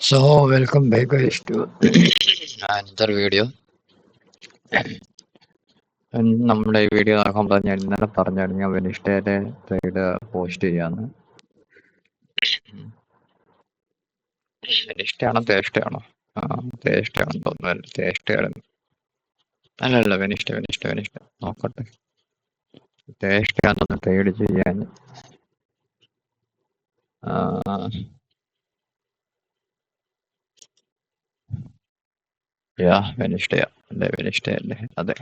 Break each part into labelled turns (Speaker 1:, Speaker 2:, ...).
Speaker 1: So welcome back guys to another video. നമ്മുടെ ഈ video നോക്കുമ്പോൾ ഞാൻ ഇന്നലെ പറഞ്ഞായിരുന്നു ഞാൻ വെനിഷ്ഠയുടെ ട്രേഡ് പോസ്റ്റ് ചെയ്യാന്ന്. വെനിഷ്ഠയാണോ തേഷ്ഠയാണോ? തേഷ്ഠയാണെന്ന് തോന്നുന്നു. തേഷ്ഠയായിരുന്നു. അല്ലല്ല വെനിഷ്ഠ നോക്കട്ടെ. തേഷ്ഠയാണെന്ന് ട്രേഡ് ചെയ്യാൻ. വെനിഷ്ഠയല്ലേ? അതെ,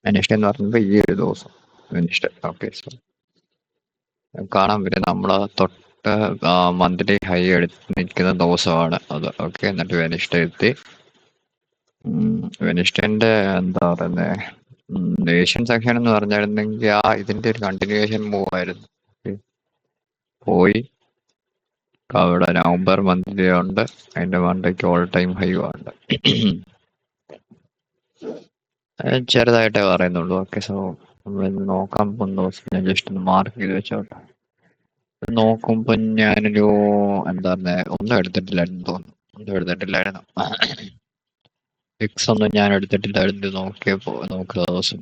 Speaker 1: വെനിഷ്ഠ എന്ന് പറയുമ്പോൾ ഈ ഒരു ദിവസം വെനിഷ്ഠ. ഓക്കെ, സോ കാണാൻ പറ്റും നമ്മള് തൊട്ട് മന്ത്ലി ഹൈ എടുത്ത് നിൽക്കുന്ന ദിവസമാണ് അത്. ഓക്കെ, എന്നിട്ട് വെനിഷ്ഠ എത്തി. വെനിഷ്ഠന്റെ എന്താ പറയുന്നത്, ഏഷ്യൻ സെക്ഷൻ എന്ന് പറഞ്ഞായിരുന്നെങ്കിൽ ഇതിന്റെ ഒരു കണ്ടിന്യൂവേഷൻ മൂവ് ആയിരുന്നു. പോയി അവിടെ നവംബർ മന്ത്ലി ഉണ്ട്, അതിന്റെ മണ്ടയ്ക്ക് ഓൾ ടൈം ഹൈ ഉണ്ട്. ചെറുതായിട്ടേ പറയുന്നുള്ളൂ. ഓക്കെ, സോ നമ്മൾ നോക്കാൻ പോകുന്ന ദിവസം ഞാൻ ജസ്റ്റ് ഒന്ന് മാർക്ക് ചെയ്ത് വെച്ചോട്ടെ. നോക്കുമ്പോ ഞാനൊരു എന്താ ഒന്നും എടുത്തിട്ടില്ലായിരുന്നു തോന്നുന്നു. ഫിക്സ് ഒന്നും ഞാൻ എടുത്തിട്ടില്ലായിരുന്നു നോക്കുന്ന ദിവസം.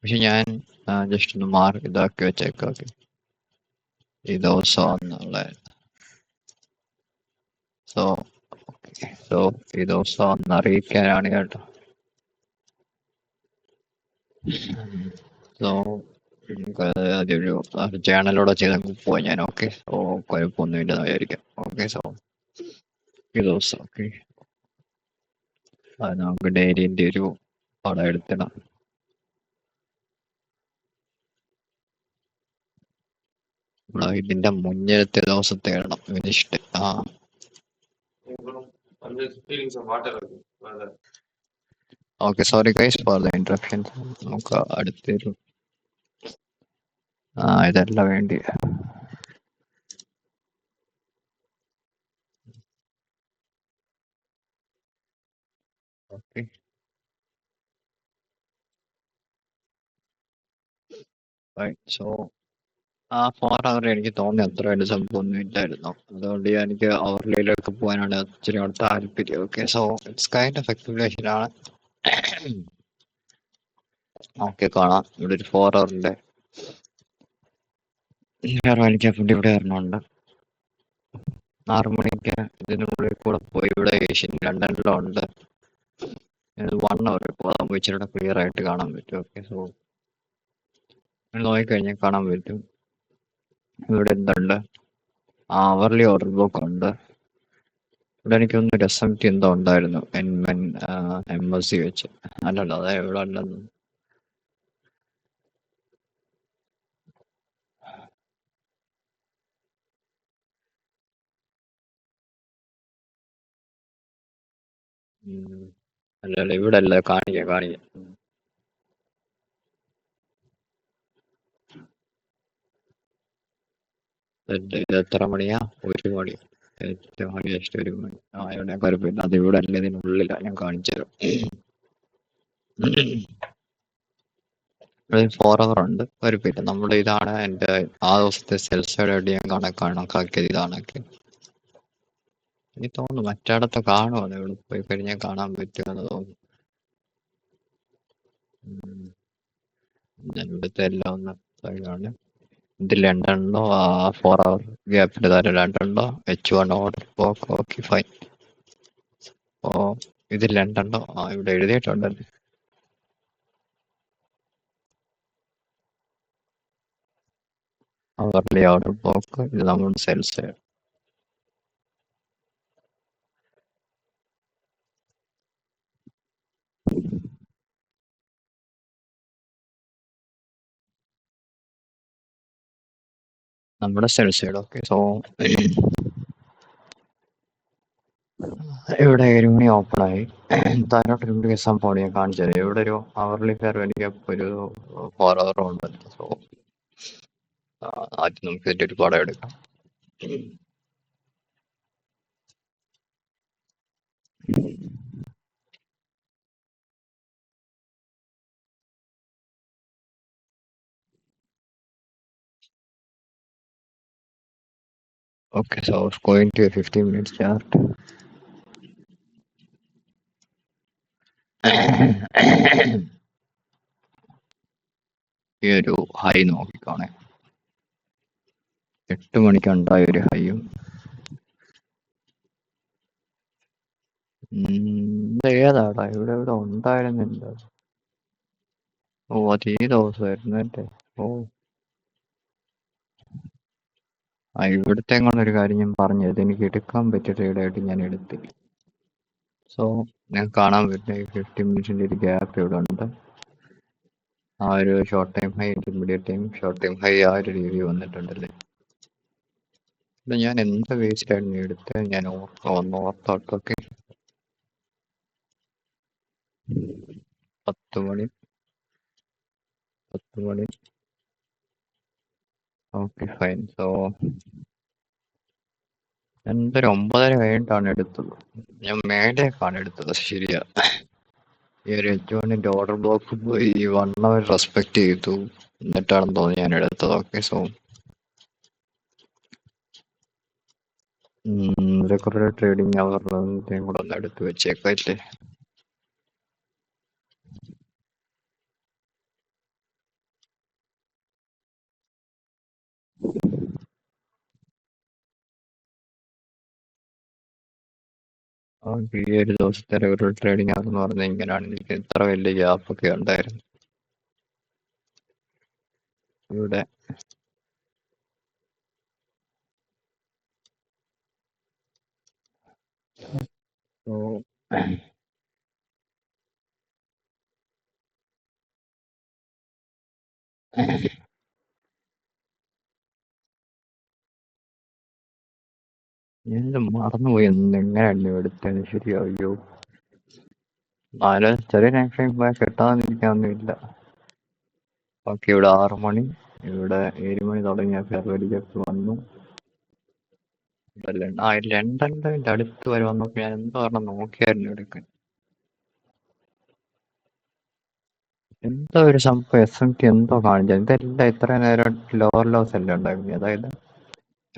Speaker 1: പക്ഷെ ഞാൻ ജസ്റ്റ് ഒന്ന് മാർക്ക് ഇതാക്കി വെച്ചേക്കാം. ഈ ദിവസം സോ ഈ ദിവസം ഒന്ന് അറിയിക്കാനാണ് കേട്ടോ. സോ അതൊരു ചാനലിലൂടെ ചെയ്ത് പോയി ഞാൻ. ഓക്കെ, സോ കുഴപ്പമൊന്നുമില്ലെന്ന് വിചാരിക്കാം. ഓക്കെ, സോ ഈ ദിവസം ഓക്കെ നമുക്ക് ഡെയിലിന്റെ ഒരു പടം എടുത്തിടാം. ഇതിന്റെ മുന്നിലത്തെ ദിവസത്തെ ഇടണം. വിനിഷ്ട്. Okay, sorry guys for the interruption. നമുക്ക് അടുത്തൊരു ഇതല്ല വേണ്ടി. ഓക്കെ, സോ 4 അവർ എനിക്ക് തോന്നി അത്ര വലിയ സംഭവമൊന്നും ഇല്ലായിരുന്നു. അതുകൊണ്ട് എനിക്ക് അവർലിയിലേക്ക് പോകാനാണ് ഇച്ചിരി കൂടെ താല്പര്യം. Okay, so it's kind of explanation ആണ്. ഓക്കെ, കാണാം. ഇവിടെ ഒരു 4 അവറിന്റെ വലിക്കപ്പുണ്ട്. ഇവിടെ ഒരെണ്ണമുണ്ട് 6 മണിക്ക്. ഇതിനുള്ളിൽ കൂടെ പോയി ഇവിടെ ഏഷ്യൻ ലണ്ടനിലും ഉണ്ട്. 1 അവർ പോകാൻ ഇച്ചിരി ക്ലിയർ ആയിട്ട് കാണാൻ പറ്റും. ഓക്കെ, സോ നോക്കിക്കഴിഞ്ഞാൽ കാണാൻ പറ്റും. ഇവിടെ എന്തുണ്ട്, അവർലി ഓർഡർ ബുക്ക് ഉണ്ട്. ഇവിടെ എനിക്കൊന്ന് SMT എന്തോ ഉണ്ടായിരുന്നു, MSC വെച്ച്. അല്ലല്ലോ, അതെ ഇവിടെ ഉണ്ടെന്ന്. അല്ലല്ല, ഇവിടെ അല്ല. കാണിക്കാം. ഇത് എത്ര മണിയാ? 1 മണി. 8 മണി ജസ്റ്റ് 1 മണി. ഇവിടെ കുഴപ്പമില്ല. അത് ഇവിടെ അല്ല, ഇതിനുള്ളിലാ. ഞാൻ കാണിച്ചു തരാം. 4 അവർ ഉണ്ട്. കുഴപ്പമില്ല. നമ്മുടെ ഇതാണ് എൻ്റെ ആ ദിവസത്തെ സെൽസൈഡ് ഞാൻ കണക്കാക്കിയത്. ഇതാണൊക്കെ എനിക്ക് തോന്നുന്നു. മറ്റിടത്ത് കാണുമോ? ഇവിടെ പോയി കഴിഞ്ഞാൽ കാണാൻ പറ്റുമെന്ന് തോന്നുന്നു. ഞാൻ ഇവിടുത്തെ എല്ലാം ഒന്ന് കാണാം. ഇത് ലണ്ടനിലോ 4 അവർ ഗ്യാപ്പിന്റെ താരം ലണ്ടനിലോ H1 order block. Okay, fine. ഇത് ലണ്ടനിലോ ഇവിടെ എഴുതിയിട്ടുണ്ടല്ലോ. Hourly order block. ഇത് നമ്മുടെ സെൽസ്. നമ്മുടെ സെൽസൈഡ്. ഓക്കെ, സോ ഇവിടെ 1 മണി ഓപ്പൺ ആയി. താഴോട്ട് 2 കേസ് പോണി ഞാൻ കാണിച്ചത്. ഇവിടെ ഒരു അവർലി ഫെയർ എനിക്ക് ഒരു 4 അവർ ഉണ്ട്. സോ ആദ്യം നമുക്ക് ഇതിന്റെ ഒരു പടം എടുക്കാം. Okay, so it's going to a 15 minutes chart. ഈ ഒരു ഹൈ നോക്കിക്കാണേ, 8 മണിക്കുണ്ടായ ഒരു ഹൈയും ഇത് ഏതാടാ, ഇവിടെ ഇവിടെ ഉണ്ടായിരുന്നില്ല. ഓ, അത് ഈ ദിവസമായിരുന്നു അല്ലേ. ഓ, ഇവിടുത്തെ കൊണ്ടൊരു കാര്യം ഞാൻ പറഞ്ഞു, ഇതെനിക്ക് എടുക്കാൻ പറ്റിയ ട്രേഡായിട്ട് ഞാൻ എടുത്തില്ല. സോ ഞാൻ കാണാൻ പറ്റുന്ന 15 മിനിറ്റ്സിന്റെ ഒരു ഗ്യാപ്പ് ഇവിടെ ഉണ്ട്. ആ ഒരു short time high, intermediate time, short time high ആ ഒരു രീതി വന്നിട്ടുണ്ടല്ലേ. ഇത് ഞാൻ എന്ത് വേസ്റ്റ് ആയിരുന്നു എടുത്തത്, ഞാൻ ഓർത്തോട്ടൊക്കെ 10 മണി ഓക്കെ ഫൈൻ. സോ എന്തൊരു 9:30 കഴിഞ്ഞിട്ടാണ് എടുത്തത്. ഞാൻ മേലേക്കാണ് എടുത്തത്, ശരിയാ. ഈ ഒരു H1ന്റെ ഓർഡർ ബ്ലോക്ക് പോയി 1 അവർ റെസ്പെക്ട് ചെയ്തു, എന്നിട്ടാണെന്ന് തോന്നി ഞാൻ എടുത്തത്. ഓക്കെ, സോ കുറേ ട്രേഡിങ് അവറിൻ്റെയും കൂടെ ഒന്ന് എടുത്ത് വെച്ചേക്കല്ലേ. ഈ ഒരു ദിവസത്തെ ഒരു ട്രേഡിങ് ആണെന്ന് പറഞ്ഞാൽ ഇങ്ങനെയാണ്. എനിക്ക് ഇത്ര വലിയ ഗ്യാപ്പൊക്കെ ഉണ്ടായിരുന്നു ഇവിടെ. സോ ഞാൻ മറന്നുപോയി എങ്ങനെയാണ് എടുത്തത്. ശരിയായോ? ചെറിയ നാക്ഷൻ കിട്ടാതിരിക്കാനൊന്നുമില്ല. ഓക്കെ, ഇവിടെ 6 മണി, ഇവിടെ 7 മണി തുടങ്ങിയ ഫെബ്രുവരിക്ക് വന്നു. ലണ്ടന്റെ അടുത്ത് വരെ വന്നപ്പോ ഞാൻ എന്തോ പറഞ്ഞ നോക്കിയായിരുന്നു എടുക്കാൻ. എന്തോ ഒരു സംഭവം SMT എന്തോ കാണിച്ചത്. ഇതെല്ലാം ഇത്ര നേരം ലോവർ ലോസ് എല്ലാം ഉണ്ടായിരുന്നു. അതായത്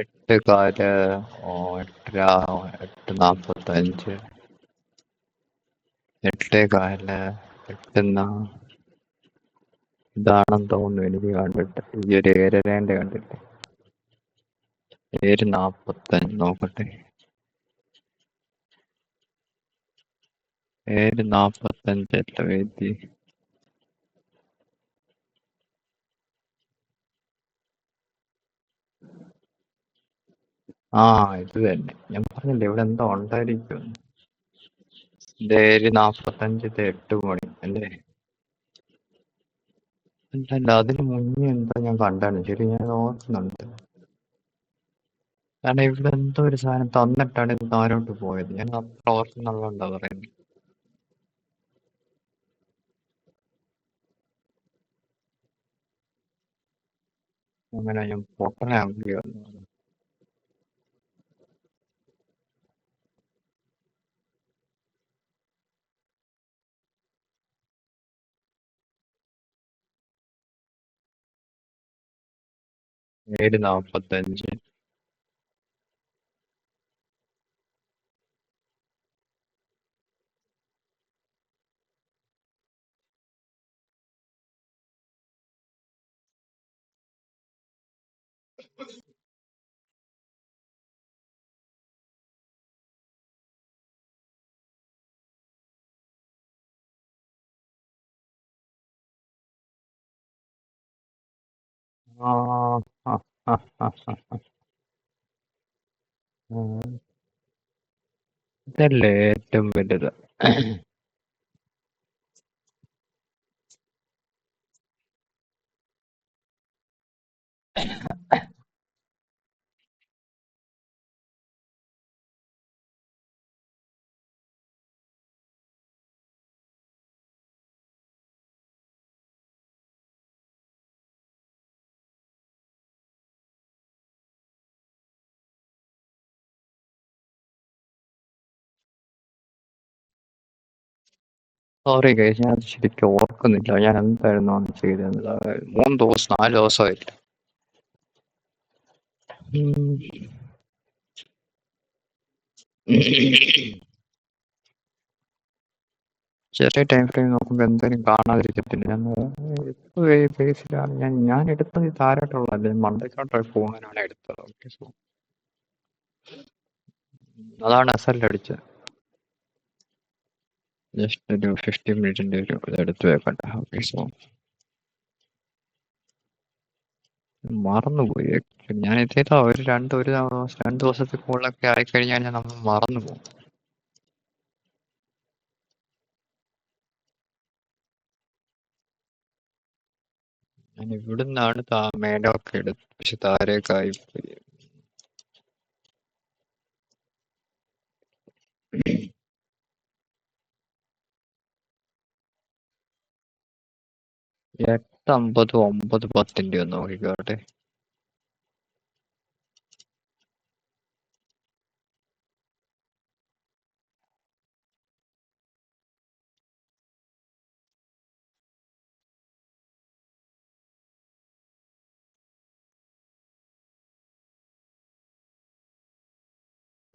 Speaker 1: 8 കാല്, 8:30, 8:45, 8:15, 8 ഇതാണെന്ന് തോന്നുന്നു എനിക്ക് കണ്ടിട്ട്. ഈ ഒരു 7:30 കണ്ടിട്ട് 7:45 നോക്കട്ടെ. 7:45 അല്ല വേദി. ഇത് തന്നെ ഞാൻ പറഞ്ഞില്ലേ, ഇവിടെ എന്തോ ഉണ്ടായിരിക്കും. 7:45, 8 മണി അല്ലേ? അല്ല, അതിന് മുന്നേ എന്താ ഞാൻ കണ്ടാണ്. ശരി, ഞാൻ ഓർക്കുന്നുണ്ട്. കാരണം ഇവിടെ എന്തോ ഒരു സാധനം തന്നിട്ടാണ് ഇത് താരോട്ട് പോയത്. ഞാൻ അത്ര ഓർക്കുന്നുള്ളതുകൊണ്ടാ പറയുന്നത്. അങ്ങനെ ഞാൻ പൊട്ടനാകുകയോ. 7:45. ആ, ആ, ആ, ആ, ആ. ഇതല്ലേ ഏറ്റവും വലുത്. സോറി ഗൈസ്, ഞാൻ ശരിക്കും ഓർക്കുന്നില്ല ഞാൻ എന്തായിരുന്നു അന്ന് ചെയ്തത്. 3 ദിവസം 4 ദിവസമായില്ല. ചെറിയ ടൈം ഫ്രെയിം നോക്കുമ്പോൾ എന്തായാലും കാണാതിരിക്കത്തില്ല. ഞാൻ ഫേസിലാണ് ഞാൻ എടുത്തത് താരോട്ടുള്ളതല്ലേ, മണ്ടയ്ക്കോട്ട് ഫോണിനാണ് എടുത്തത്. ഓക്കെ, സോ അതാണ് SL അടിച്ചത്. ജസ്റ്റ് ഒരു 50 മിനിറ്റിന്റെ ഒരു ഇത് എടുത്ത് വെക്കട്ടെ. ഓക്കെ, സോ മറന്നുപോയി. ഞാൻ എത്തിയതാ ഒരു രണ്ട് ദിവസത്തിൽ കൂടുതലൊക്കെ ആയിക്കഴിഞ്ഞാൽ നമ്മൾ മറന്നുപോകും. ഞാൻ ഇവിടുന്നാണ് മേലൊക്കെ എടുത്തത്, പക്ഷെ താരേക്കായി പോയി. 8:50 9:10 ഒന്ന് നോക്കിക്കോട്ടെ.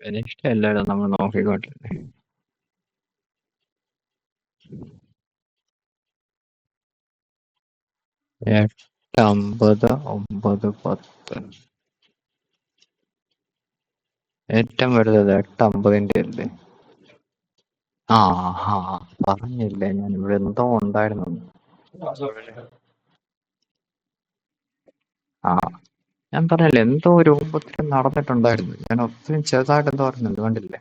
Speaker 1: എനിക്കിഷ്ടമല്ലല്ലോ നമ്മൾ നോക്കിക്കോട്ടെ. 8:50 9:10 ഏറ്റവും വലുത് 8:50 അല്ലേ? ആ ഹാ പറഞ്ഞില്ലേ ഞാൻ ഇവിടെ എന്തോ ഉണ്ടായിരുന്നു. ആ ഞാൻ പറഞ്ഞില്ലേ എന്തോ ഒരു രൂപത്തിൽ നടന്നിട്ടുണ്ടായിരുന്നു. ഞാൻ ഒത്തിരി ചെറുതായിട്ട് എന്തോ പറഞ്ഞത് കണ്ടില്ലേ?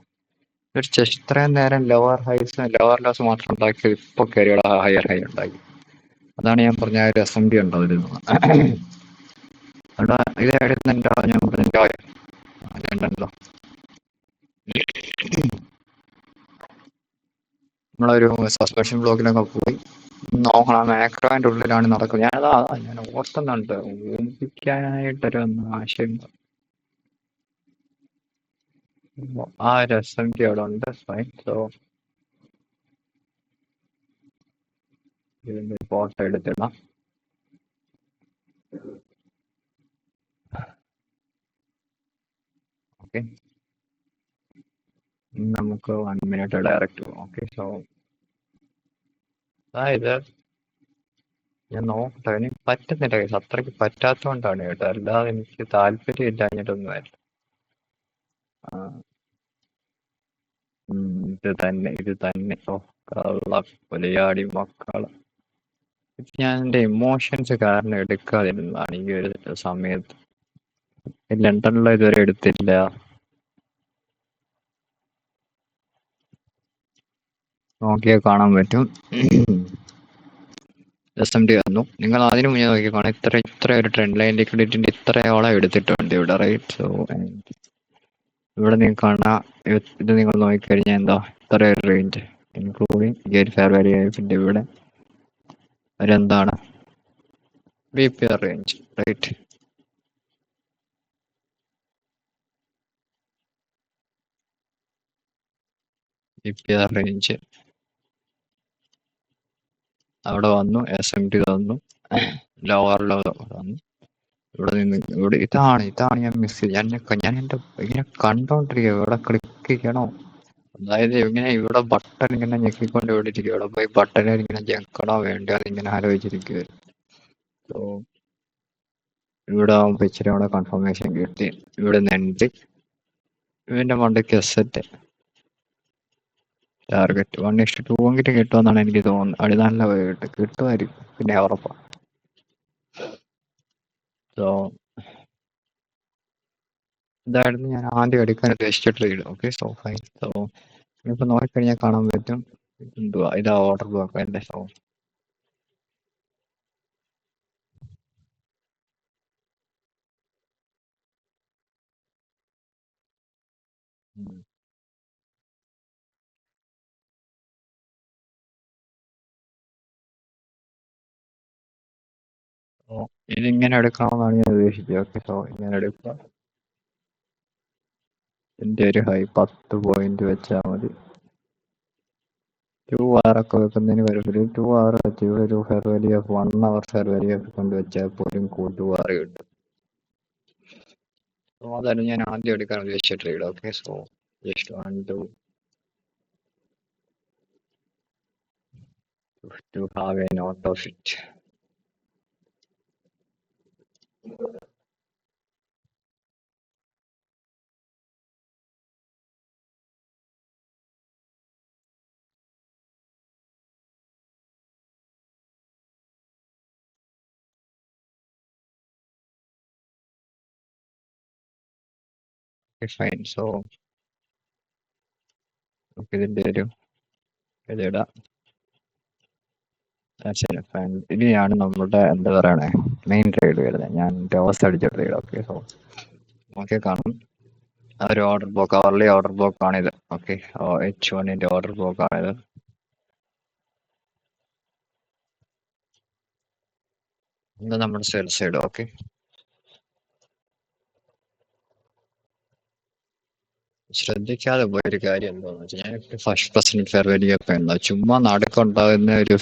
Speaker 1: ഒരു ഇത്രയും നേരം ലോവർ ലോസ് മാത്രം ഉണ്ടാക്കി, ഇപ്പൊ കയറിയുള്ള ഹയർ ഹൈ ഉണ്ടാക്കി. അതാണ് ഞാൻ പറഞ്ഞ ആ ഒരു SMD ഉണ്ടോ അതിരുന്നു. അവിടെ ഇത് എടുക്കുന്നുണ്ടോ? ഞാൻ പറഞ്ഞോ ഉണ്ടല്ലോ. നമ്മളൊരു സസ്പെൻഷൻ ബ്ലോക്കിലൊക്കെ പോയി നോക്കണം. മാക്രോന്റെ ഉള്ളിലാണ് നടക്കുന്നത്. ഞാൻ ഓർക്കുന്നുണ്ട് ഓർമ്മിപ്പിക്കാനായിട്ടൊരു ആശയം. ആ ഒരു SMD അവിടെ ഉണ്ട്. ഫൈൻ. സോ ഇതിന്റെ ഫോട്ടോ എടുത്തിടാം. ഓക്കെ, നമുക്ക് 1 മിനിറ്റ് ഡയറക്റ്റ് പോകാം. ഓക്കെ, സോ അതായത് ഞാൻ നോക്കട്ടെ. എനിക്ക് പറ്റുന്നില്ല കേട്ടോ, അത്രയ്ക്ക് പറ്റാത്തതുകൊണ്ടാണ് കേട്ടോ, അല്ലാതെ എനിക്ക് താല്പര്യം ഇല്ലാഞ്ഞിട്ടൊന്നുമല്ല. ഇത് തന്നെ ഓ കള്ള കൊലയാടി മക്കള്. ഞാൻ എൻ്റെ ഇമോഷൻസ് കാരണം എടുക്കാതിരുന്നതാണ് ഈ ഒരു സമയത്ത്. ലണ്ടനിലെ ഇതുവരെ എടുത്തില്ല. നോക്കിയാൽ കാണാൻ പറ്റും. SMD വന്നു. നിങ്ങൾ അതിനു മുന്നേ നോക്കിക്കാണാം. ഇത്ര ഒരു ട്രെൻഡ് ലൈൻ ലിക്വിഡിറ്റിന്റെ ഇത്രയോളം എടുത്തിട്ടുണ്ട് ഇവിടെ, റൈറ്റ്? സോ ഇവിടെ നിങ്ങൾ കാണാം. ഇത് നിങ്ങൾ നോക്കിക്കഴിഞ്ഞാൽ എന്താ ഇത്ര ഒരു റേഞ്ച്, ഇൻക്ലൂഡിങ് ഗേറ്റ് ഫെയർ വാല്യൂസിന്റെ ഇവിടെ ഒരെന്താണ് BPR range, right? BPR range അവിടെ വന്നു. SMD വന്നു. ലോവർ വന്നു. ഇതാണ് ഞാൻ മിസ് ചെയ്ത്. ഞാൻ എൻ്റെ ഇങ്ങനെ കണ്ടോണ്ടിരിക്കുക, ഇവിടെ ക്ലിക്ക് ചെയ്യണോ? അതായത് ഇങ്ങനെ ഇവിടെ ബട്ടൺ ഇങ്ങനെ ഞെക്കിക്കൊണ്ട് ഇവിടെ ഇരിക്കുക. ഇവിടെ പോയി ബട്ടണിൽ ഇങ്ങനെ ഞെക്കണോ വേണ്ടോ ഇങ്ങനെ ആലോചിച്ചിരിക്കുവായിരുന്നു. സോ ഇവിടെ ആകുമ്പോൾ ഇച്ചിരി കൂടെ കൺഫർമേഷൻ കിട്ടി. ഇവിടെ നെൻഡ് ഇവന്റെ മണ്ടയ്ക്ക് സെറ്റ് ടാർഗറ്റ് 1:2 എങ്കിലും കിട്ടുമെന്നാണ് എനിക്ക് തോന്നുന്നത്. അടി നല്ല കിട്ടുമായിരിക്കും, പിന്നെ ഉറപ്പാണ്. സോ ഇതായിരുന്നു ഞാൻ ആദ്യം എടുക്കാൻ ഉദ്ദേശിച്ച trade. Okay, so fine. So ഇപ്പൊ നോക്കിക്കഴിഞ്ഞാൽ കാണാൻ പറ്റും. എന്തുവാ ഇതാ ഓർഡർ ബ്ലോക്ക് എന്റെ. സോ ഇതിങ്ങനെ എടുക്കണമെന്നാണ് ഞാൻ ഉദ്ദേശിച്ചത്. ഓക്കെ, സോ ഇങ്ങനെ എടുക്കുക. എന്റെ ഒരു ഹൈ 10 പോയിന്റ് വെച്ചാൽ മതി. 2 hour ഒക്കെ വെക്കുന്നതിന് കുഴപ്പമില്ല. 2 hour വെച്ച് ഇവിടെ ഒരു fair value of 1 hour fair value ഒക്കെ കൊണ്ട് വെച്ചാൽ പോലും 2 hour കിട്ടും. സോ അതായിരുന്നു ഞാൻ ആദ്യം എടുക്കാൻ ഉദ്ദേശിച്ച trade. Okay, so just want to have a note of it. Okay, fine. So ഇതിന്റെ ഒരു ഇതിടാം. ഫൈൻ. ഇനിയാണ് നമ്മുടെ എന്താ പറയണേ മെയിൻ ട്രേഡ് വരുന്നത്. ഞാൻ ടോസ് അടിച്ച ട്രേഡ്. ഓക്കെ, സോ ഓക്കെ കാണും. ഒരു order block, hourly order block ആണിത്. ഓക്കെ, H1ന്റെ ഓർഡർ ബ്ലോക്ക് ആണിത്. ഇത് നമ്മുടെ സെൽ സൈഡ്. ഓക്കെ, ശ്രദ്ധിക്കാതെ പോയൊരു കാര്യം എന്താണെന്ന് വെച്ചാൽ, ഞാൻ first percent fair value up എന്താ ചുമ്മാ നടക്കുണ്ടാകുന്ന ഒരു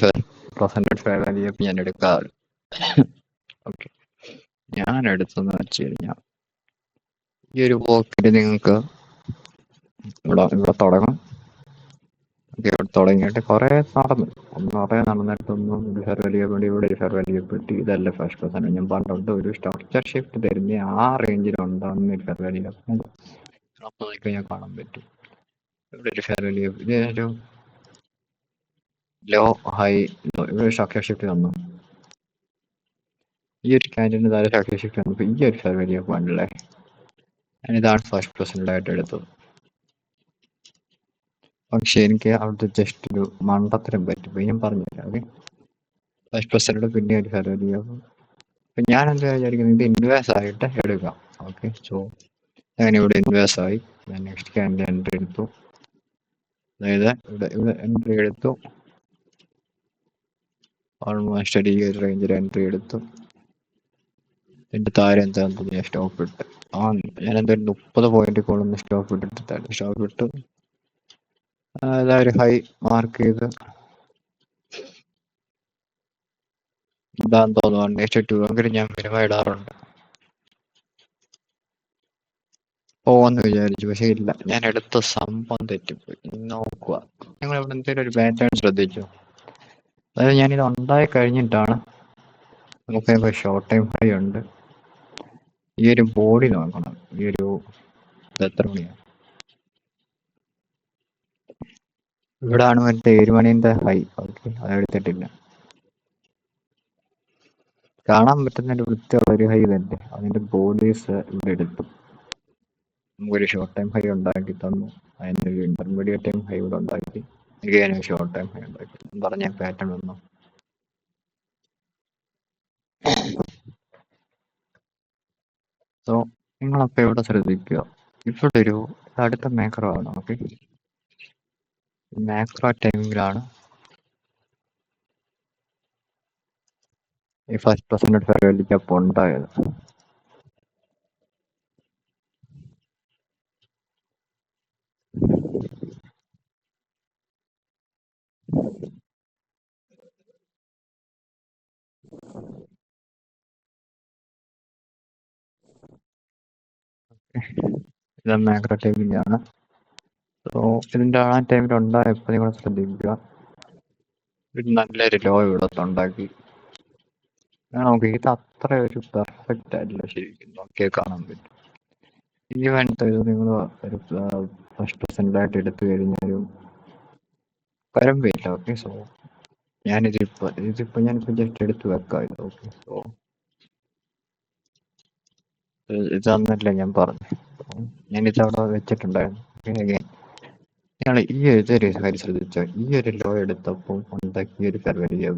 Speaker 1: പെർസെന്റ് ഫെയർ വാല്യൂ അപ്പ് ഞാൻ എടുക്കാറ്. ഓക്കെ, ഞാൻ എടുത്തെന്ന് വെച്ച് കഴിഞ്ഞാൽ ഈ ഒരു ബ്ലോക്കിൽ നിങ്ങൾക്ക് ഇവിടെ തുടങ്ങും. ഓക്കെ, ഇവിടെ തുടങ്ങിയിട്ട് കുറെ നടന്നിട്ടൊന്നും ഫെയർ വാല്യൂ വേണ്ടി ഇവിടെ ഒരു ഫെയർ വാല്യൂ കിട്ടി. ഇതല്ല ഫസ്റ്റ് പെർസെന്റ്. ഞാൻ പറഞ്ഞിട്ടുണ്ട്, ഒരു സ്ട്രക്ചർ ഷിഫ്റ്റ് തരുന്ന ആ റേഞ്ചിലുണ്ടാകുന്ന ഒരു ഫെയർ വാല്യൂ അപ്പോൾ ഞാൻ കാണാൻ പറ്റും. ഇവിടെ ഒരു ഫെയർ വാല്യൂ, ഇതൊരു ലോ ഹൈ ലോ, ഇവിടെ സ്ട്രക്ചർ ഷിഫ്റ്റ് തന്നു. ഈ ഒരു ക്യാൻഡിന് താഴെ സ്ട്രക്ചർ ഷിഫ്റ്റ് വന്നപ്പോൾ ഈ ഒരു ഫെയർ വാല്യൂ വേണ്ടല്ലേ. ഞാനിതാണ് ഫസ്റ്റ് പെർസെന്റ് ആയിട്ട് എടുത്തത്. പക്ഷെ എനിക്ക് അവിടുത്തെ ജസ്റ്റ് ഒരു മണ്ടത്തരം പറ്റിപ്പോയി. ഞാൻ പറഞ്ഞുതരാം. ഓക്കെ, ഫസ്റ്റ് പെർസെന്റ് പിന്നെ ഒരു ഫെയർ വാല്യൂ. അപ്പൊ ഞാൻ എന്താ വിചാരിക്കുന്നത്, ഇത് ഇൻവേഴ്സ് ആയിട്ട് എടുക്കാം. ഓക്കെ, സോ ഞാൻ ഇവിടെ ഇൻവേഴ്സ് ആയി. ഞാൻ നെക്സ്റ്റ് ക്യാൻഡിൽ എൻട്രി എടുത്തു. അതായത് ഇവിടെ എൻട്രി എടുത്തു. ഓൾമോസ്റ്റ് ഈ ഒരു റേഞ്ചിൽ എൻട്രി എടുത്തു. എന്റെ താരം എന്താണെന്ന് ഞാൻ സ്റ്റോപ്പ് ഇട്ട് ഞാൻ എന്തായാലും 30 പോയിന്റ് കൊള്ളുന്ന സ്റ്റോപ്പ് ഇട്ടു. അതൊരു ഹൈ മാർക്ക് ചെയ്ത് എന്താന്ന് തോന്നുന്നു നെക്സ്റ്റ് 2 ഞാൻ മിനിമം ഇടാറുണ്ട്. പോവെന്ന് വിചാരിച്ചു, പക്ഷെ ഇല്ല, ഞാൻ എടുത്ത സംഭവം തെറ്റിപ്പോയി. നോക്കുക, നിങ്ങൾ ഇവിടെ എന്തെങ്കിലും ഒരു പാറ്റേൺ ശ്രദ്ധിച്ചു. അതായത് ഞാനിത് ഉണ്ടായി കഴിഞ്ഞിട്ടാണ് നമുക്ക് ഷോർട്ട് ടൈം ഹൈ ഉണ്ട്. ഈ ഒരു ബോഡി നോക്കണം. ഈ ഒരു എത്ര മണിയാണ്, ഇവിടാണ് മറ്റേ 7 മണിന്റെ ഹൈ. ഓക്കെ, അതെടുത്തിട്ടില്ല. കാണാൻ പറ്റുന്ന ഒരു വൃത്തിയുള്ള ഒരു ഹൈ തന്നെ. അതിന്റെ ബോഡീസ് ഇവിടെ എടുത്തു. നമുക്കൊരു ഷോർട്ട് ടൈം ഹൈ ഉണ്ടാക്കി തന്നു. അതിന്റെ ഒരു ഇന്റർമീഡിയറ്റ് ടൈം ഹൈ ഇവിടെ ഉണ്ടാക്കി. എനിക്ക് ഷോർട്ട് ടൈം ഹൈ ഉണ്ടാക്കി പറഞ്ഞ പാറ്റേൺ വന്നു. സോ നിങ്ങളപ്പോ ഇവിടെ ശ്രദ്ധിക്കുക, ഇവിടെ ഒരു അടുത്ത മാക്രോ ആണ്. ഓക്കെ, മാക്രോ ടൈമിങ്ങിലാണ് ഈ ഫസ്റ്റ് പെർസെന്റ് ഫെയർ വാല്യൂക്ക് അപ്പോൾ ഉണ്ടായത്. ഇത് മാക്രോ ടൈമിംഗ് ആണ്. സോ ഇതിന്റെ ആ ടൈമിൽ ഉണ്ടായപ്പോൾ നിങ്ങൾ ശ്രദ്ധിക്കുക, ഒരു നല്ലൊരു ലോ ഇവിടെ ഉണ്ടാക്കി. നമുക്ക് ഇത് അത്ര ഒരു പെർഫെക്റ്റ് അല്ല ശരിക്കും നോക്കിയാൽ കാണാൻ പറ്റും. ഈവൻ നിങ്ങൾ ഒരു ഫസ്റ്റ് പെർസെന്റ് ആയിട്ട് എടുത്തു കഴിഞ്ഞാലും പരമ്പില്ല. ഓക്കെ, സോ ഞാനിതിപ്പോ ജസ്റ്റ് എടുത്തു വെക്കാം ഇത്. ഓക്കെ, സോ ഇതന്നല്ല ഞാൻ പറഞ്ഞു, ഞാനിത് അവിടെ വെച്ചിട്ടുണ്ടായിരുന്നു. നിങ്ങൾ ഈ ഒരു കാര്യം ശ്രദ്ധിച്ചോ, ഈ ഒരു ലോ എടുത്തപ്പോൾ ഉണ്ടാക്കിയ ഒരു ഫെയർ വാല്യൂ.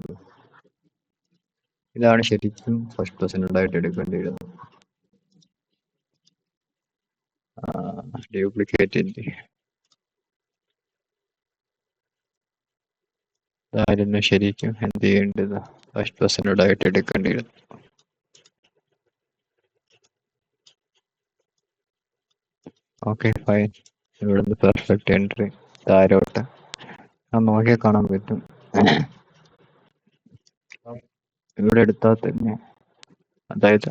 Speaker 1: ഇതാണ് ശരിക്കും ഫസ്റ്റ് പെർസെന്റ് ആയിട്ട് എടുക്കേണ്ടിയിരുന്നത്. ഡ്യൂപ്ലിക്കേറ്റ് ഇതായിരുന്നു ശരിക്കും എന്ത് ചെയ്യേണ്ടത്, ഫസ്റ്റ് പെർസെന്റ് ആയിട്ട് എടുക്കേണ്ടിയിരുന്നു. Okay, fine. ഇവിടുന്ന് പെർഫെക്റ്റ് എൻട്രി താരോട്ട് നോക്കിയാൽ കാണാൻ പറ്റും. ഇവിടെ എടുത്താൽ തന്നെ, അതായത്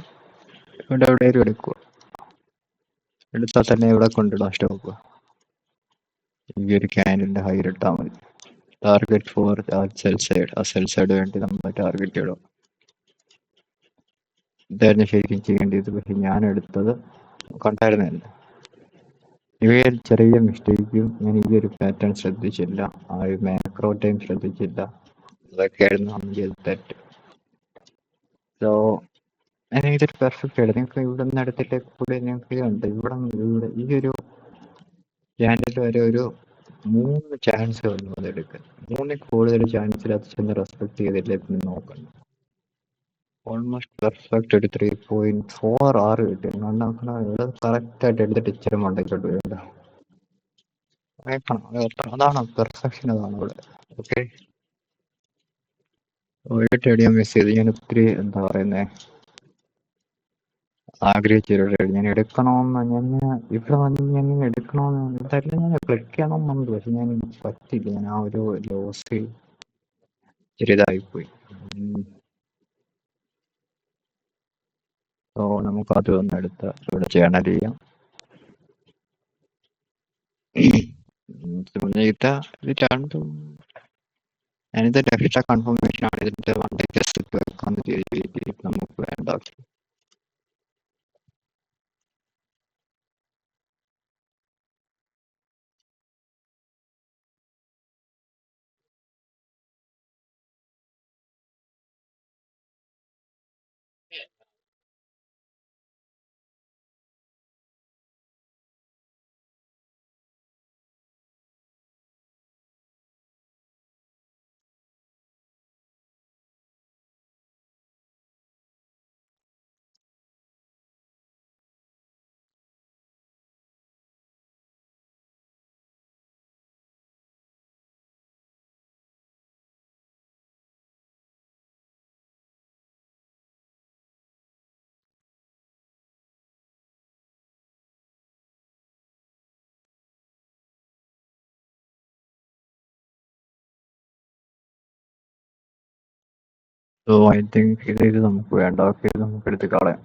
Speaker 1: ഇവിടെ എവിടെയും എടുക്കുക, എടുത്താൽ തന്നെ ഇവിടെ കൊണ്ടിടാം സ്റ്റോപ്പ്. ഈ ഒരു ക്യാൻഡിലിന്റെ ഹൈർ ഇട്ടാൽ മതി. ടാർഗറ്റ് ഫോർ സെൽ സൈഡ്, ആ സെൽ സൈഡ് വേണ്ടി നമ്മൾ ടാർഗറ്റ് ഇടും. ഇതായിരുന്നു ശരിക്കും ചെയ്യേണ്ടത്, പക്ഷെ ഞാൻ എടുത്തത് കണ്ടായിരുന്നില്ല. ഇവയിൽ ചെറിയ മിസ്റ്റേക്കും ഞാൻ ഈ ഒരു പാറ്റേൺ ശ്രദ്ധിച്ചില്ല, ആ ഒരു മാക്രോ ടൈം ശ്രദ്ധിച്ചില്ല, അതൊക്കെയായിരുന്നു നമ്മൾ ചെയ്ത തെറ്റ്. സോ ഇതൊരു പെർഫെക്റ്റ് ആയിട്ട് നിങ്ങൾക്ക് ഇവിടെ നിന്ന് എടുത്തിട്ട് കൂടെ നിങ്ങൾക്ക് ഉണ്ട് ഇവിടെ ഈ ഒരു ക്യാൻഡിൽ വരെ ഒരു 3 ചാൻസ് വന്നു അതെടുക്കാൻ. 3 കൂടുതൽ ചാൻസിൽ അത് ചെന്ന് റെസ്പെക്ട് ചെയ്തില്ലേ പിന്നെ നോക്കണം. ഓൾമോസ്റ്റ് പെർഫെക്റ്റ് ഒരു 3.4 ആറ് കിട്ടി. കറക്റ്റ് ആയിട്ട് എടുത്തിട്ട് ഇച്ചിരി മണ്ടയ്ക്കോട്ട് വേണ്ട അതാണ് പെർഫെക്ഷൻ, അതാണ് ഇവിടെ. ഓക്കെ, ഒരു ട്രേഡ് ഞാൻ മിസ് ചെയ്തു. ഞാൻ ഒത്തിരി എന്താ പറയുന്നേ ആഗ്രഹിച്ചൊരു ട്രേഡ് ഞാൻ എടുക്കണമെന്ന്, ഞാൻ ഇവിടെ വന്ന് ഞാൻ എടുക്കണമെന്ന് ഇതെല്ലാം ഞാൻ ക്ലിക്ക് ചെയ്യണമെന്നുണ്ട്, പക്ഷെ ഞാൻ പറ്റില്ല. ഞാൻ ആ ഒരു ലോസ് ചെറിയതായിപ്പോയി. സോ നമുക്കത് ഒന്ന് എടുത്ത് ഇവിടെ ജേണൽ ചെയ്യാം. ഇത് രണ്ടും ഞാനിത് എക്സ്ട്രാ കൺഫർമേഷൻ ആണ്. ഇതിന്റെ വൺ ഡേ ജസ്റ്റ് വെക്കാന്ന് ചെയ്ത് നമുക്ക് വേണ്ട. സോ ഐ തിങ്ക് ഇത് നമുക്ക് വേണ്ട. ഓക്കെ, നമുക്ക് എടുത്ത് കളയാം.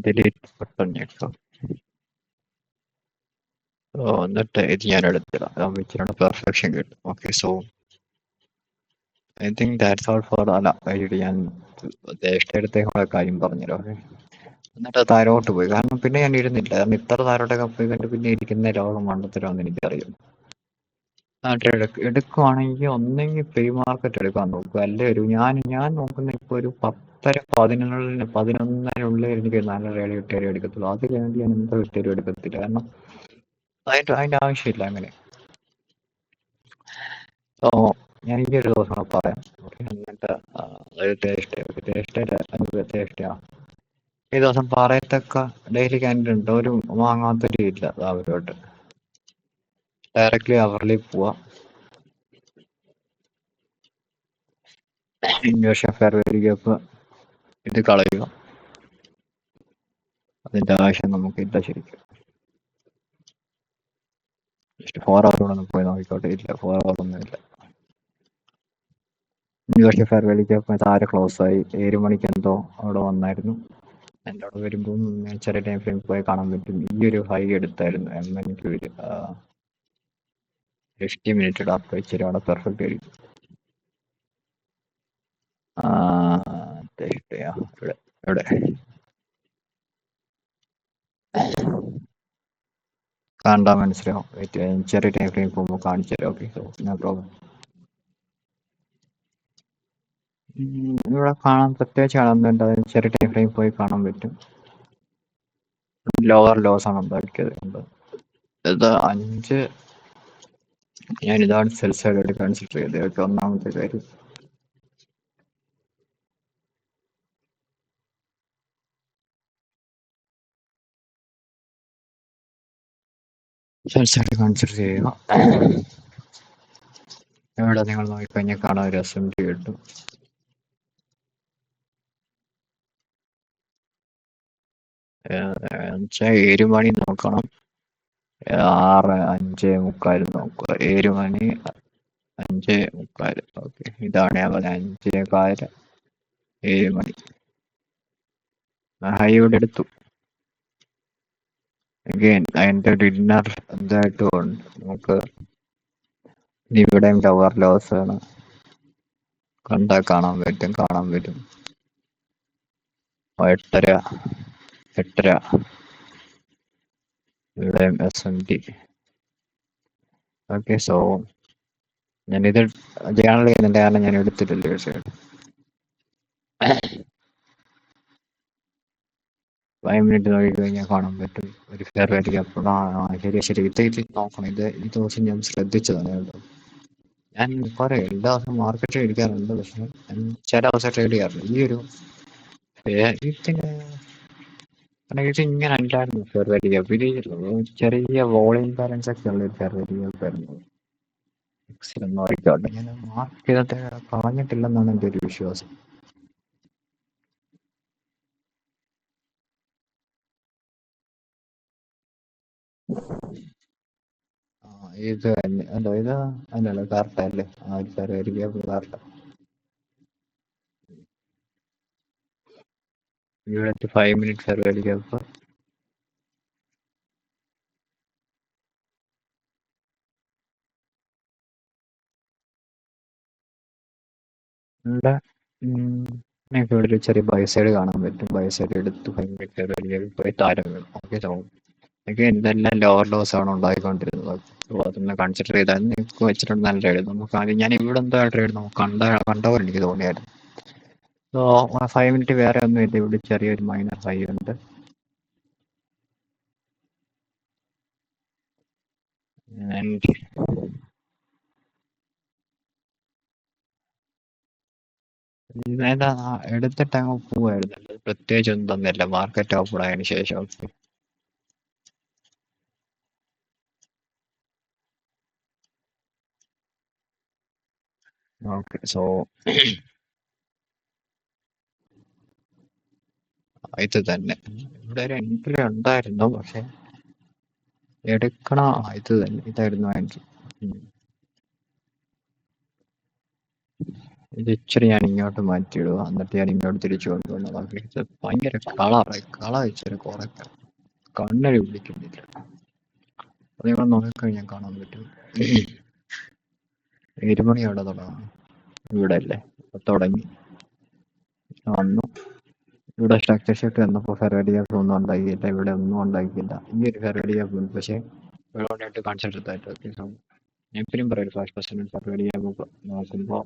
Speaker 1: ഡിലീറ്റ് ബട്ടൺ ഞെക്കാം. എന്നിട്ട് ഇത് ഞാൻ എടുത്തിടാം, അതാകുമ്പോൾ ഇച്ചിരി പെർഫെക്ഷൻ കിട്ടും. Okay, so I think that's all for. അല്ല, ഞാൻ എടുത്തേക്കുള്ള കാര്യം പറഞ്ഞല്ലോ. ഓക്കെ, എന്നിട്ട് താരോട്ട് പോയി. കാരണം പിന്നെ ഞാൻ ഇരുന്നില്ല, കാരണം ഇത്ര താരോട്ടൊക്കെ പോയി കണ്ട് പിന്നെ ഇരിക്കുന്ന ലോകം മണ്ടത്തരമെന്ന് എനിക്കറിയാം. എടുക്കുവാണെങ്കിൽ ഒന്നെങ്കിൽ പ്രീ മാർക്കറ്റ് എടുക്കാൻ നോക്കുക, അല്ലേ ഞാൻ നോക്കുന്ന ഇപ്പോൾ ഒരു 10:30 11:00 എനിക്ക് നല്ല റേഡിയോ ഇട്ടേരും എടുക്കത്തുള്ളൂ. അത് കഴിഞ്ഞ് ഞാൻ എന്താ ഇട്ടേരും എടുക്കത്തില്ല, കാരണം അതിന്റെ ആവശ്യമില്ല അങ്ങനെ. ഓ, ഞാൻ ഈ ഒരു ദിവസം പറയാം. എന്നിട്ട് ഈ ദിവസം പറയത്തക്ക ഡെയിലി ക്യാൻഡിൽ ഉണ്ട്. ഒരു വാങ്ങാത്തൊരു ഇല്ല അവരോട്ട്. ഡയറക്റ്റ്ലി അവറിൽ പോവാം. ഇൻവേഷൻ ഫെയർ വാല്യൂ ഇത് കളയുക, അതിന്റെ ആവശ്യം നമുക്കില്ല ശരിക്കും. ജസ്റ്റ് 4 hour കൂടെ ഒന്ന് പോയി നോക്കിക്കോട്ടെ. ഇല്ല, 4 hour ഒന്നുമില്ല. ഇൻവേഷൻ ഫെയർ വാല്യൂ താരെ ക്ലോസ് ആയി. 7 മണിക്ക് എന്തോ അവിടെ വന്നായിരുന്നു. എൻ്റെ അവിടെ വരുമ്പോൾ ചെറിയ ടൈം ഫ്രെയിം പോയി കാണാൻ പറ്റും. ഈ ഒരു ഹൈ എടുത്തായിരുന്നു എനിക്ക് 50 മിനിറ്റ് അപ്പൊ ഇച്ചിരി അവിടെ പെർഫെക്റ്റ് ആയിരിക്കും. ഇവിടെ കണ്ടാ മനസ്സിലാവും. ചെറിയ ടൈം ഫ്രെയിം പോകുമ്പോൾ കാണിച്ചു തരാം. Okay, no problem. ഇവിടെ കാണാൻ പ്രത്യേകിച്ച് കാണുന്നുണ്ട്, ചെറിയ ടൈം ഫ്രെയിം പോയി കാണാൻ പറ്റും. ലോവർ ലോസ് ആണ് ഉണ്ടാക്കിയത്. ഇത് 5 ഞാനിതാണ് സെൽ സൈഡ് കൺസിഡർ ചെയ്തത്. ഒന്നാമത്തെ കാര്യം. സെൽ സൈഡ് കൺസിഡർ ചെയ്യുക. ഇവിടെ നിങ്ങൾ നോക്കിക്കഴിഞ്ഞാൽ കാണാൻ ഒരു അസംബ്ലി കിട്ടും. എന്നുവെച്ചാൽ 7 മണി നോക്കണം, 6:45 നോക്കുക. 7 മണി 5:45. ഓക്കെ, ഇതാണ് ഞാൻ പറഞ്ഞത്. 5:15 7 മണി. ഹൈ ഇവിടെ എടുത്തു. അഗെയിൻ അതിന്റെ ഡിന്നർ എന്തായിട്ടും ഉണ്ട്. നമുക്ക് ഇവിടെയും ടവർ ലോസ് ആണ്. കണ്ടാൽ കാണാൻ പറ്റും. 8:30 8:30 ഇവിടെയും SMT. ഓക്കെ, സോ ഞാനിത് ജേണൽ ചെയ്യുന്നുണ്ട് കാരണം ഞാൻ എടുത്തിട്ടില്ല പക്ഷേ 5 മിനിറ്റ് നോക്കി കഴിഞ്ഞാൽ കാണാൻ പറ്റും ഒരു ഫെയർ വാല്യൂ ഗ്യാപ്പ്. ശരി ഇത് നോക്കണം. ഈ ദിവസം ഞാൻ ശ്രദ്ധിച്ചതാണ് കേട്ടോ. ഞാൻ കുറെ എല്ലാ ദിവസവും മാർക്കറ്റ് എടുക്കാറുണ്ട്, പക്ഷെ ഞാൻ ചില ദിവസം ട്രേഡ് ചെയ്യാറില്ല. ഈ ഒരു ഇതിന് ഇത് ഇങ്ങനെ അല്ലായിരുന്നു ഫെയർ വാല്യൂ ഗ്യാപ്പ്. ഇത് ചെറിയ വോളിയം ബാലൻസ് ഒക്കെ ഉള്ള ഒരു ഫെയർ വാല്യൂ ഗ്യാപ്പ് ആയിരുന്നു. നോക്കിക്കോട്ടെ, ഞാൻ മാർക്ക് ചെയ്തിട്ട് പറഞ്ഞിട്ടില്ലെന്നാണ് എൻ്റെ ഒരു വിശ്വാസം. ഇത് തന്നെ അല്ല, ഇത് അല്ലല്ലോ കറക്റ്റ് അല്ലേ? ആ ഒരു ഫെയർ വാല്യൂ ഗ്യാപ്പ് കറക്റ്റ്. ഇവിടെ 5 മിനിറ്റ് ഫെയർ വാല്യൂ ഗ്യാപ്പ് ഇവിടെ. നിങ്ങൾക്ക് ഇവിടെ ഒരു ചെറിയ ബൈ സൈഡ് കാണാൻ പറ്റും. ബൈ സൈഡ് എടുത്ത് 5 മിനിറ്റ് ഫെയർ വാല്യൂ ഗ്യാപ്പിൽ പോയി താരം വീഴും. ഓക്കെ, എനിക്ക് എന്തെല്ലാം ലോവർ ലോസ് ആണ് ഉണ്ടായിക്കൊണ്ടിരുന്നത്. അപ്പോൾ അതൊന്ന് കൺസിഡർ ചെയ്താൽ നിങ്ങൾക്ക് വെച്ചിട്ടുണ്ട് നല്ല ട്രേഡ്. നമുക്ക് ആദ്യം ഞാൻ ഇവിടെ എന്താ ട്രേഡ് നമുക്ക് കണ്ട പോലെ എനിക്ക് തോന്നിയായിരുന്നു. സോ 5 മിനിറ്റ് വേറെ ഒന്നും ഇല്ല. ഇവിടെ ചെറിയൊരു മൈനർ ഹൈ ഉണ്ട്. ഇതേതാ എടുത്തിട്ട് അങ്ങ് പോവായിരുന്നു. പ്രത്യേകിച്ച് ഒന്നും തന്നില്ല മാർക്കറ്റ് ഓപ്പൺ ആയതിനു ശേഷം. ഓക്കെ, സോ ഇത് തന്നെ ഇവിടെ ഒരു എൻട്രി ഉണ്ടായിരുന്നു, പക്ഷെ എടുക്കണ ഇത് തന്നെ ഇതായിരുന്നു എൻട്രി. ഇത് ഇച്ചിരി ഞാൻ ഇങ്ങോട്ട് മാറ്റിയിടുക, എന്നിട്ട് ഞാൻ ഇങ്ങോട്ട് തിരിച്ചു കൊണ്ടുവന്നു. ഭയങ്കര കള ഇച്ചിരി കുറയ്ക്കാം. കണ്ണൊരു പിടിക്കുന്നില്ല. അത് നിങ്ങൾ നോക്കിക്കഴിഞ്ഞാൽ കാണാൻ പറ്റും. 7 മണി അവിടെ തുടങ്ങാം. ഇവിടെ അല്ലേ തുടങ്ങി വന്നു. ഇവിടെ സ്ട്രക്ചർ ഷിഫ്റ്റ് വന്നപ്പോൾ ഫെയർ വാല്യൂ ഗ്യാപ്പ് ഒന്നും ഉണ്ടാക്കിയില്ല. ഇവിടെ ഒന്നും ഉണ്ടാക്കിയില്ല. ഈ ഒരു ഫെയർ വാല്യൂ ഗ്യാപ്പ് ഉണ്ട്, പക്ഷേ വെള്ളമായിട്ട് കൺസിഡർ ആയിട്ട് ഞാൻ എപ്പോഴും പറയും 5% ഫെയർ വാല്യൂ ഗ്യാപ്പ് നോക്കുമ്പോൾ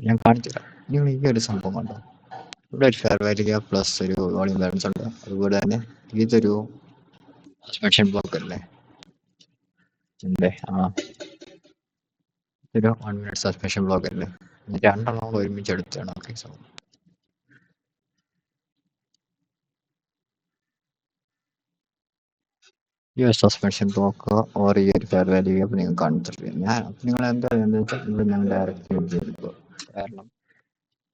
Speaker 1: ഞാൻ കാണിച്ചില്ല. നിങ്ങൾ ഈ ഒരു സംഭവം കണ്ടോ? ഇവിടെ ഒരു ഫെയർ വാല്യൂ ഗ്യാപ്പ് പ്ലസ് ഒരു വോളിയം ബാലൻസ് ഉണ്ട്. അതുപോലെ തന്നെ ഇതൊരു സസ്പെൻഷൻ ബ്ലോക്ക് അല്ലേ? ഇതൊരു 1 മിനിറ്റ് സസ്പെൻഷൻ ബ്ലോക്ക് അല്ലേ? രണ്ടെണ്ണം ഒരുമിച്ച് എടുത്താണ്. ഓക്കെ, സോ ഈ ഒരു സസ്പെൻഷൻ ബ്ലോക്ക് ഓർ ഈ ഒരു ഫെയർ വാല്യൂ ഗ്യാപ്പ് നിങ്ങൾ കൺസിഡർ ചെയ്യും. നിങ്ങൾ എന്താ വെച്ചാൽ ഇവിടെ ഞാൻ ഡയറക്റ്റ് യൂസ് ചെയ്തിപ്പോൾ. കാരണം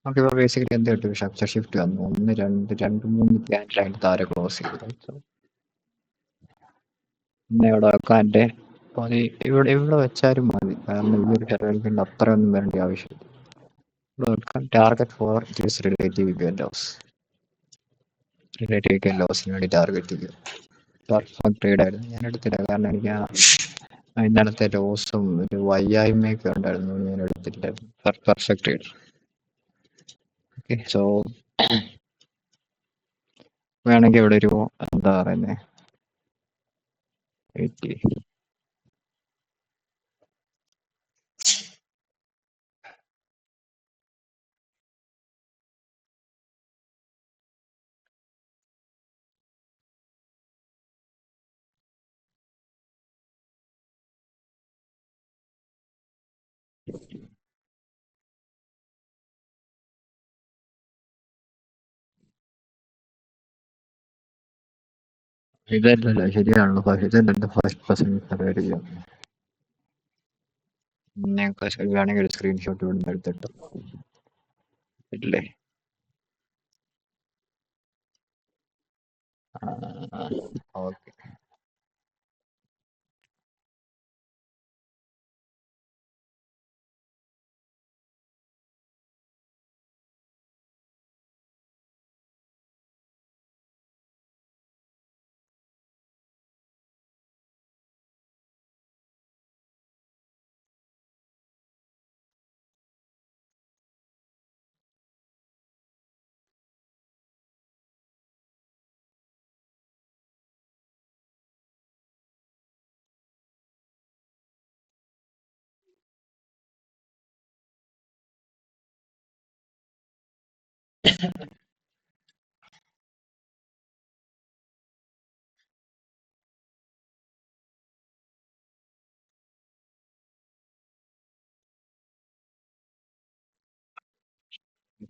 Speaker 1: നമുക്കിപ്പോൾ ബേസിക്കലി എന്ത് കിട്ടും? സ്ട്രക്ചർ ഷിഫ്റ്റ് വന്നു. 1 2 3 ക്യാൻഡിൽ അതിൻ്റെ താരെ ക്ലോസ് ചെയ്തു. പിന്നെ ഇവിടെ വെക്കാൻ്റെ മതി. ഇവിടെ വെച്ചാലും മതി, കാരണം ഈ ഒരു ഫെയർ വാല്യൂ അത്രയൊന്നും വരേണ്ട ആവശ്യമില്ല. ഇവിടെ വെക്കാം. Target for this relative gain ലോസിന് വേണ്ടി ടാർഗറ്റ് ചെയ്യുക. പെർഫെക്റ്റ് ട്രേഡ് ആയിരുന്നു. ഞാൻ എടുത്തില്ല, കാരണം എനിക്ക് ഇന്നലത്തെ ലോസും ഒരു വയ്യായ്മയൊക്കെ ഉണ്ടായിരുന്നു. ഞാൻ എടുത്തില്ല. Perfect trade. ഓക്കെ, സോ വേണമെങ്കിൽ ഇവിടെ ഒരു എന്താ പറയുന്നത് 80ഇതല്ലല്ലോ ശരിയാണല്ലോ. ഇതല്ലല്ലോ 5% ഫെയർ ചെയ്യാം. നിങ്ങൾക്ക് വേണമെങ്കിൽ ഒരു സ്ക്രീൻഷോട്ട് ഇവിടുന്ന് എടുത്തിട്ട് ഇല്ലേ? ഓക്കെ.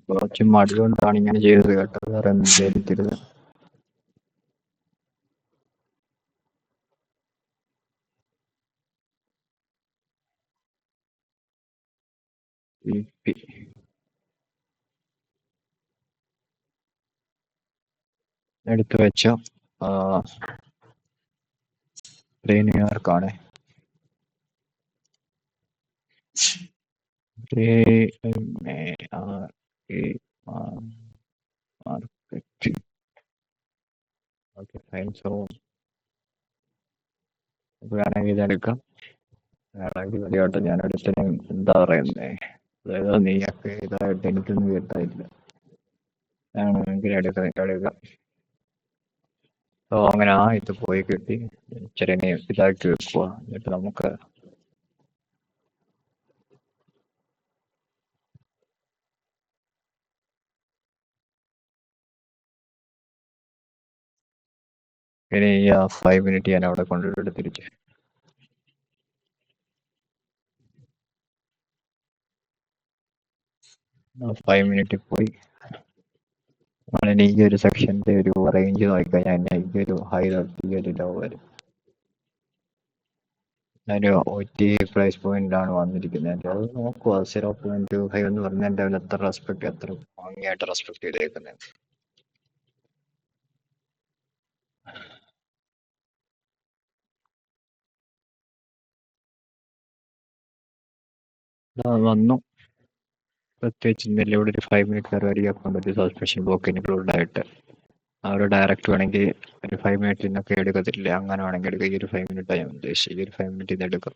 Speaker 1: കുറച്ച് മടി കൊണ്ടാണ് ഇങ്ങനെ ചെയ്തത് കേട്ടോ, വേറെ ഒന്നും വിചാരിക്കരുത്. പി എടുത്തു വെച്ചോ. ആ, ന്യൂയോർക്കാണ്. മാർക്കറ്റ്. Okay fine. സോ വേണമെങ്കിൽ ഇതെടുക്കാം. വേണമെങ്കിൽ മതിയായിട്ട് ഞാൻ എടുത്തിന് എന്താ പറയുന്നേ, അതായത് നീയൊക്കെ ഇതായിട്ട് എനിക്കൊന്നും കിട്ടാനില്ല. വേണമെങ്കിൽ എടുക്കാം. സോ അങ്ങനെ ഇത് പോയി കിട്ടി. ഇച്ചിരി ഇതാക്കി വെക്കുക. എന്നിട്ട് നമുക്ക് ഇനി 5 മിനിറ്റ് ഞാൻ അവിടെ കൊണ്ടുപോയിട്ട് തിരിച്ച് 5 മിനിറ്റ് പോയി. അങ്ങനെ ഈ ഒരു സെക്ഷന്റെ ഒരു റേഞ്ച് നോക്കിക്കഴിഞ്ഞാൽ ഈ ഒരു ഹൈ ഈ ഒരു ലോ വരും. ഒരു ഒറ്റി പ്രൈസ് പോയിന്റ് ആണ് വന്നിരിക്കുന്നത്. അത് നോക്കുക. 0.25 എന്ന് പറഞ്ഞാൽ എൻ്റെ എത്ര ഭംഗിയായിട്ട് റെസ്പെക്ട് ചെയ്തേക്കുന്നത്. വന്നു. പ്രത്യേകിച്ച് ഇന്നലെ ഇവിടെ ഒരു 5 മിനിറ്റ് വരെ അക്കൗണ്ട് ഒരു സസ്പെൻഷൻ ബ്ലോക്ക് ഇൻക്ലൂഡ് ആയിട്ട് അവർ ഡയറക്റ്റ് വേണമെങ്കിൽ ഒരു 5 മിനിറ്റ് നിന്നൊക്കെ എടുക്കത്തില്ല. അങ്ങനെ വേണമെങ്കിൽ എടുക്കുക. ഈ ഒരു 5 മിനിറ്റ് ഞാൻ ഉദ്ദേശിച്ചത് ഈ ഒരു 5 മിനിറ്റ് ഇത് എടുക്കാം.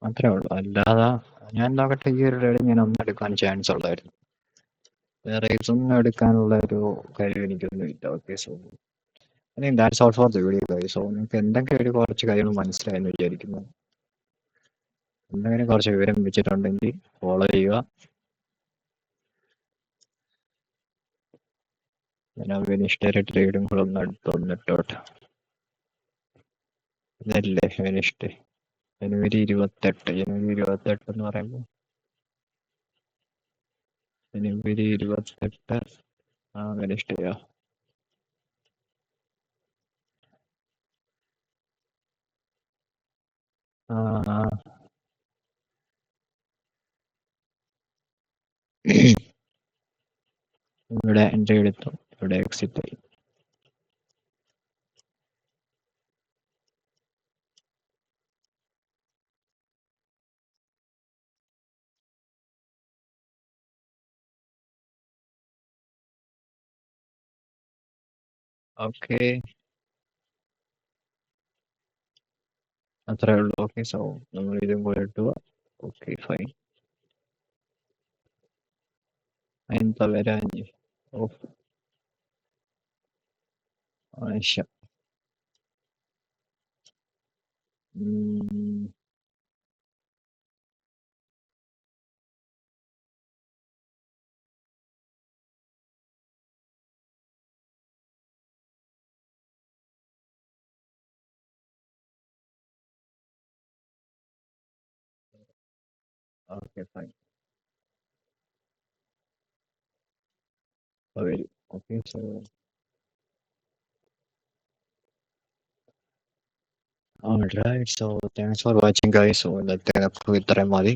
Speaker 1: അത്രേ ഉള്ളൂ. അല്ലാതെ ഞാൻ നോക്കട്ടെ, ഈ ഒരു റേഡിയോ ഞാൻ ഒന്നും എടുക്കാൻ ചാൻസ് ഉള്ളായിരുന്നു. വേറെ ഇതൊന്നും എടുക്കാനുള്ള ഒരു കഴിവ് എനിക്കൊന്നും ഇല്ല. Okay, so I think that's all for the video guys. So നിങ്ങൾക്ക് എന്തെങ്കിലും ഒരു കുറച്ച് കാര്യങ്ങൾ മനസ്സിലായെന്ന് വിചാരിക്കുന്നു. എന്തെങ്കിലും കുറച്ച് വിവരം വെച്ചിട്ടുണ്ടെങ്കിൽ ഫോളോ ചെയ്യുക. ഞാൻ വിനിഷ്ഠയുടെ ട്രേഡും കൂടെ ഒന്ന് എടുത്ത് വന്നിട്ടോട്ടെ. ഇതല്ലേ വിനിഷ്ഠ ജനുവരി 28 എന്ന് പറയുമ്പോൾ ജനുവരി 28 വിനിഷ്ഠയോ ഇവിടെ എൻട്രി എടുത്തു. ഇവിടെ എക്സിറ്റ് ആയി. ഓക്കെ, അത്രേ ഉള്ളൂ. ഓക്കെ, സോ നമ്മൾ ഇതും കൂടെ ഇട്ടുക. Okay fine. എന്താ വരാഞ്ഞ്? ഓഫ് ആയിഷ. Okay fine. വരും. Okay, so alright, so thanks for watching guys. So ഇന്നത്തെ ഇത്രയും മതി.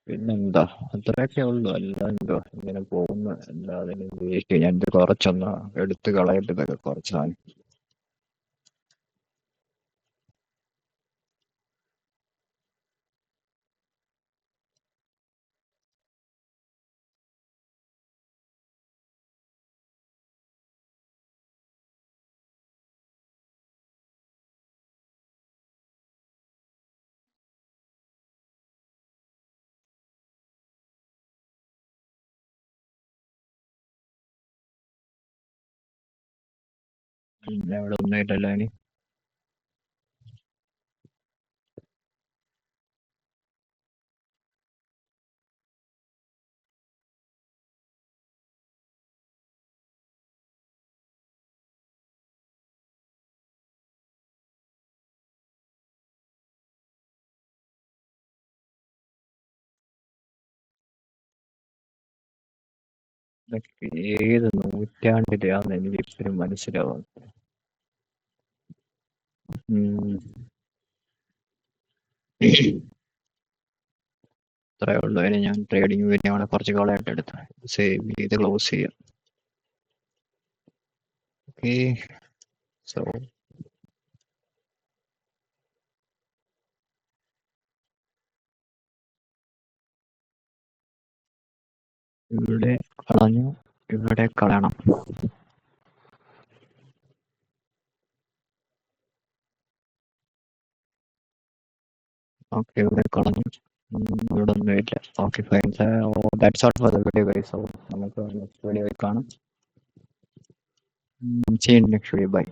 Speaker 1: പിന്നെന്താ, അത്രയൊക്കെ ഉള്ളു. അല്ല എന്തോ ഇങ്ങനെ പോകുന്നു. അല്ലാതെ ഞാൻ ഇത് കുറച്ചൊന്ന് എടുത്ത് കളയിട്ട് ഇതൊക്കെ കുറച്ചാണ്. ഇവിടെ ഒന്നും ഇല്ലല്ലോ ഇനി. ഇതൊക്കെ ഏത് നൂറ്റാണ്ടിലെയാന്ന് എനിക്ക് ഇപ്പോഴും മനസ്സിലാവും. അത്രേ ഉള്ളൂ. ഇനി ഞാൻ ട്രേഡിങ് വീഡിയോ കുറച്ച് കാലമായിട്ട് എടുത്ത് സേവ് ചെയ്ത് ക്ലോസ് ചെയ്യാം. ഓക്കെ, സോ ഇവിടെ കളഞ്ഞു, ഇവിടെ കളയണം. ഓക്കെ, ഇവിടെ കളഞ്ഞു. ഇവിടെ ഒന്നുമില്ല. Okay fine. That's all for the video guys. So നമുക്ക് നെക്സ്റ്റ് വീഡിയോയിൽ കാണാം. See you in next video. Bye.